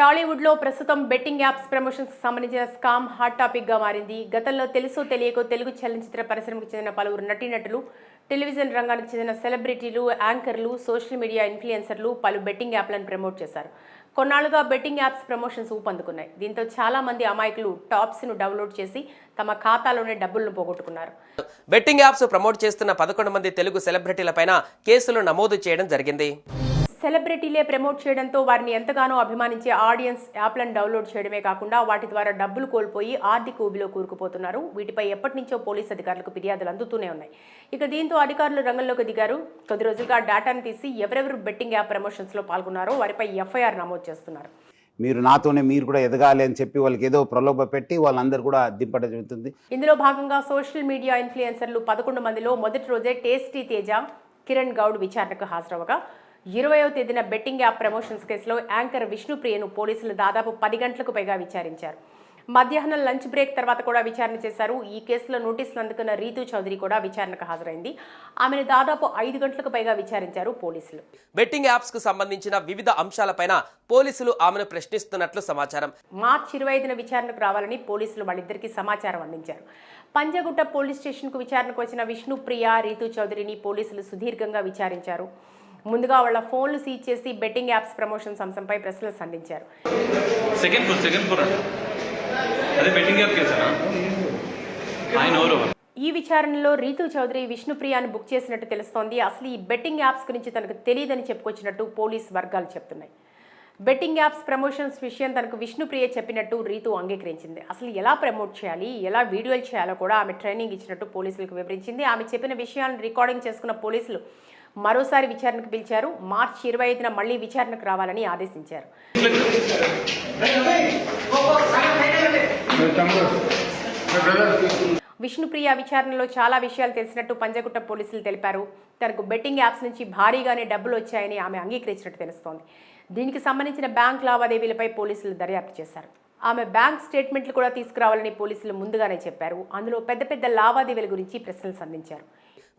టాలీవుడ్ లో ప్రస్తుతం betting apps promotions సంబంధించిన స్కామ్ హాట్ టాపిక్ గా మారింది. గతంలో తెలుసో తెలియకో తెలుగు చలనచిత్ర పరిశ్రమకు చెందిన పలువురు నటీనటులు, టెలివిజన్ రంగానికి చెందిన సెలబ్రిటీలు, యాంకర్లు, సోషల్ మీడియా ఇన్ఫ్లుయెన్సర్లు పలు బెట్టింగ్ యాప్లను ప్రమోట్ చేశారు. కొన్నాళ్లుగా బెట్టింగ్ యాప్స్ ప్రమోషన్స్ ఊపందుకున్నాయి. దీంతో చాలా మంది అమాయకులు టాప్స్ ను డౌన్లోడ్ చేసి తమ ఖాతాలోనే డబ్బులను పోగొట్టుకున్నారు. బెట్టింగ్ యాప్స్ ప్రమోట్ చేస్తున్న 11 మంది తెలుగు సెలబ్రిటీలపైన కేసులు నమోదు చేయడం జరిగింది. సెలబ్రిటీలే ప్రమోట్ చేయడంతో వారిని ఎంతగానో అభిమానించే ఆడియన్స్ యాప్లను డౌన్లోడ్ చేయడమే కాకుండా వాటి ద్వారా డబ్బులు కోల్పోయి ఆర్థిక ఊబిలో కూరుకుపోతున్నారు. వీటిపై ఎప్పటి నుంచో పోలీసు అధికారులకు ఫిర్యాదులు అందుతూనే ఉన్నాయి. ఇక దీంతో అధికారులు రంగంలోకి దిగారు. కొద్ది రోజులుగా డేటాను తీసి ఎవరెవరు బెట్టింగ్ యాప్ ప్రమోషన్స్ లో పాల్గొన్నారో వారిపై ఎఫ్ఐఆర్ నమోదు చేస్తున్నారు. మీరు కూడా ఎదగాలి అని చెప్పి వాళ్ళకి ఏదో ప్రలోభ పెట్టి వాళ్ళందరూ కూడా దింపడం జరుగుతుంది. ఇందులో భాగంగా సోషల్ మీడియా ఇన్ఫ్లుయెన్సర్లు 11 మందిలో మొదటి రోజే టేస్టీ తేజ, కిరణ్ గౌడ్ విచారణకు హాజరవగా 20వ తేదీన బెట్టింగ్ యాప్ ప్రమోషన్స్ కేసులో యాంకర్ విష్ణుప్రియను పోలీసులు దాదాపు 10 గంటలకు పైగా విచారించారు. మధ్యాహ్నం లంచ్ బ్రేక్ తర్వాత కూడా విచారణ చేశారు. ఈ కేసులో నోటీసులు అందుకున్న రీతూ చౌదరి కూడా విచారణకు హాజరైంది. ఆమెను దాదాపు 5 గంటలకు పైగా విచారించారు పోలీసులు. బెట్టింగ్ యాప్స్ కు సంబంధించిన వివిధ అంశాలపైన పోలీసులు ఆమెను ప్రశ్నిస్తున్నట్లు సమాచారం. మార్చి 25న విచారణకు రావాలని పోలీసులు వాళ్ళిద్దరికీ సమాచారం అందించారు. పంజగుట్ట పోలీస్ స్టేషన్కు విచారణకు వచ్చిన విష్ణుప్రియ, రీతూ చౌదరిని పోలీసులు సుదీర్ఘంగా విచారించారు. ముందుగా వాళ్ళ ఫోన్లు సీజ్ చేసి బెట్టింగ్ యాప్స్ ప్రమోషన్స్ అంశంపై ప్రశ్నలు సంధించారు. ఈ విచారణలో రీతూ చౌదరి విష్ణుప్రియాను బుక్ చేసినట్టు తెలుస్తోంది. అసలు ఈ బెట్టింగ్ యాప్స్ గురించి తనకు తెలియదని చెప్పుకొచ్చినట్టు పోలీస్ వర్గాలు చెప్తున్నాయి. బెట్టింగ్ యాప్స్ ప్రమోషన్స్ విషయం తనకు విష్ణుప్రియ చెప్పినట్టు రీతూ అంగీకరించింది. అసలు ఎలా ప్రమోట్ చేయాలి, ఎలా వీడియోలు చేయాలో కూడా ఆమె ట్రైనింగ్ ఇచ్చినట్టు పోలీసులకు వివరించింది. ఆమె చెప్పిన విషయాలను రికార్డింగ్ చేసుకున్న పోలీసులు మరోసారి విచారణకు పిలిచారు. మార్చి 25న మళ్లీ విచారణకు రావాలని ఆదేశించారు. విష్ణుప్రియ విచారణలో చాలా విషయాలు తెలిసినట్టు పంజగుట్ట పోలీసులు తెలిపారు. తనకు బెట్టింగ్ యాప్స్ నుంచి భారీగానే డబ్బులు వచ్చాయని ఆమె అంగీకరించినట్టు తెలుస్తోంది. దీనికి సంబంధించిన బ్యాంక్ లావాదేవీలపై పోలీసులు దర్యాప్తు చేశారు. ఆమె బ్యాంక్ స్టేట్మెంట్లు కూడా తీసుకురావాలని పోలీసులు ముందుగానే చెప్పారు. అందులో పెద్ద పెద్ద లావాదేవీల గురించి ప్రశ్నలు సంధించారు.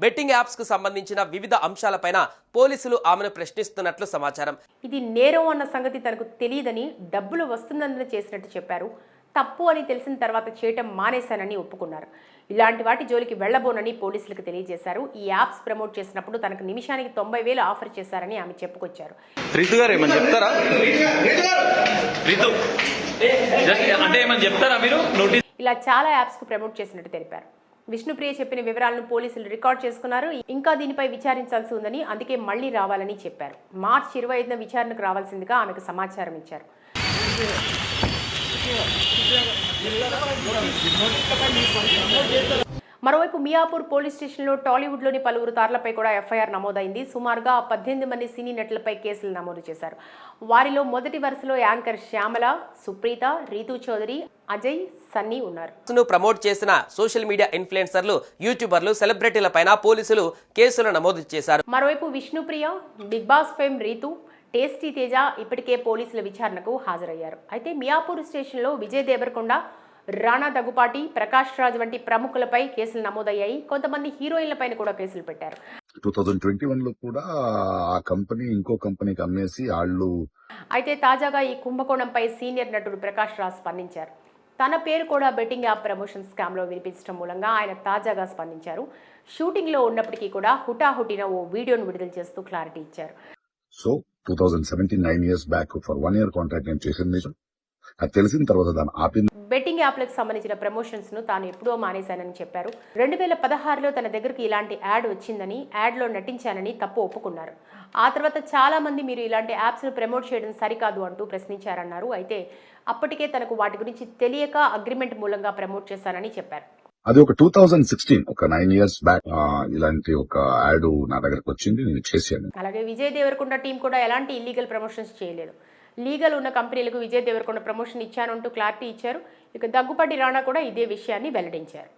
బెట్టింగ్ యాప్స్ కు సంబంధించిన వివిధ అంశాలపైన పోలీసులు ఆమెను ప్రశ్నిస్తున్నట్లు సమాచారం. ఇది నేరం అన్న సంగతి తనకు తెలియదని, డబ్బులు వస్తుందని చేసినట్టు చెప్పారు. తప్పు అని తెలిసిన తర్వాత చేయటం మానేశానని ఒప్పుకున్నారు. ఇలాంటి వాటి జోలికి వెళ్లబోనని పోలీసులకు తెలియజేశారు. ఈ యాప్స్ ప్రమోట్ చేసినప్పుడు తనకు నిమిషానికి 90,000 ఆఫర్ చేశారని ఆమె చెప్పుకొచ్చారు. ఇలా చాలా యాప్స్ కు ప్రమోట్ చేసినట్టు తెలిపారు. విష్ణుప్రియ చెప్పిన వివరాలను పోలీసులు రికార్డ్ చేసుకున్నారు. ఇంకా దీనిపై విచారించాల్సి ఉందని, అందుకే మళ్లీ రావాలని చెప్పారు. మార్చి 25న విచారణకు రావాల్సిందిగా ఆమెకు సమాచారం ఇచ్చారు. మరోవైపు మియాపూర్ పోలీస్ స్టేషన్లో టాలీవుడ్లోని పలువురు తారలపై కూడా ఎఫ్ఐఆర్ నమోదైంది. సుమారుగా 18 మంది సినీ నటులపై కేసులు నమోదు చేశారు. వారిలో మొదటి వరుసలో యాంకర్ శ్యామల, సుప్రీత, రీతూ చౌదరి, అజయ్, సన్నీ ఉన్నారు. ప్రమోట్ చేసిన సోషల్ మీడియా ఇన్ఫ్లుయెన్సర్లు, యూట్యూబర్లు, సెలబ్రిటీలపైన పోలీసులు కేసులు నమోదు చేశారు. మరోవైపు Vishnupriya, Bigg Boss fame Reethu, tasty Teja ఇప్పటికే పోలీసుల విచారణకు హాజరయ్యారు. అయితే మియాపూర్ స్టేషన్లో విజయ్ దేవరకొండ, రాణా దగ్గుపాటి, ప్రకాష్ రాజ్ వంటి ప్రముఖులపై కేసులు నమోదయ్యాయి. కొంతమంది హీరోయిన్లపైన కూడా కేసులు పెట్టారు. 2021లో కూడా ఆ కంపెనీ ఇంకో కంపెనీకి అమ్మేసి వాళ్ళు. అయితే తాజాగా ఈ కుంభకోణంపై సీనియర్ నటుడు ప్రకాష్ రాజ్ స్పందించారు. తన పేరు కూడా బెట్టింగ్ యాప్ ప్రమోషన్ స్కామ్ లో వినిపించడం మూలంగా ఆయన తాజాగా స్పందించారు. షూటింగ్ లో ఉన్నప్పటికీ కూడా హుటాహుటిన ఓ వీడియోను విడుదల చేస్తూ క్లారిటీ ఇచ్చారు. So 2017 9 years back for 1 year contract నేను చేసింది నిజం. అది తెలిసిన తర్వాత దాన్ని ఆపింది. బెట్టింగ్ యాప్లకు సంబంధించిన ప్రమోషన్స్ ను తాను ఎప్పుడో మానేశానని చెప్పారు. 2016లో తన దగ్గరికి ఇలాంటి యాడ్ వచ్చిందని, యాడ్ లో నటించానని తప్పు ఒప్పుకున్నారు. ఆ తర్వాత చాలా మంది మీరు ఇలాంటి యాప్స్ ను ప్రమోట్ చేయడం సరికాదు అంటూ ప్రశ్నించారన్నారు. అయితే అప్పటికే తనకు వాటి గురించి తెలియక అగ్రిమెంట్ మూలంగా ప్రమోట్ చేశానని చెప్పారు. అది ఒక 2016 ఒక 9 years బ్యాక్ ఇలాంటి ఒక యాడ్ నా దగ్గరకు వచ్చింది, నేను చేశాను. అలాగే విజయ్ దేవరకొండ టీం కూడా ఎలాంటి ఇల్లీగల్ ప్రమోషన్స్ చేయలేదు. లీగల్ ఉన్న కంపెనీలకు విజయ్ దేవరకొండ ప్రమోషన్ ఇచ్చానంటూ క్లారిటీ ఇచ్చారు. ఇక దగ్గుపాటి రాణా కూడా ఇదే విషయాన్ని వెల్లడించారు.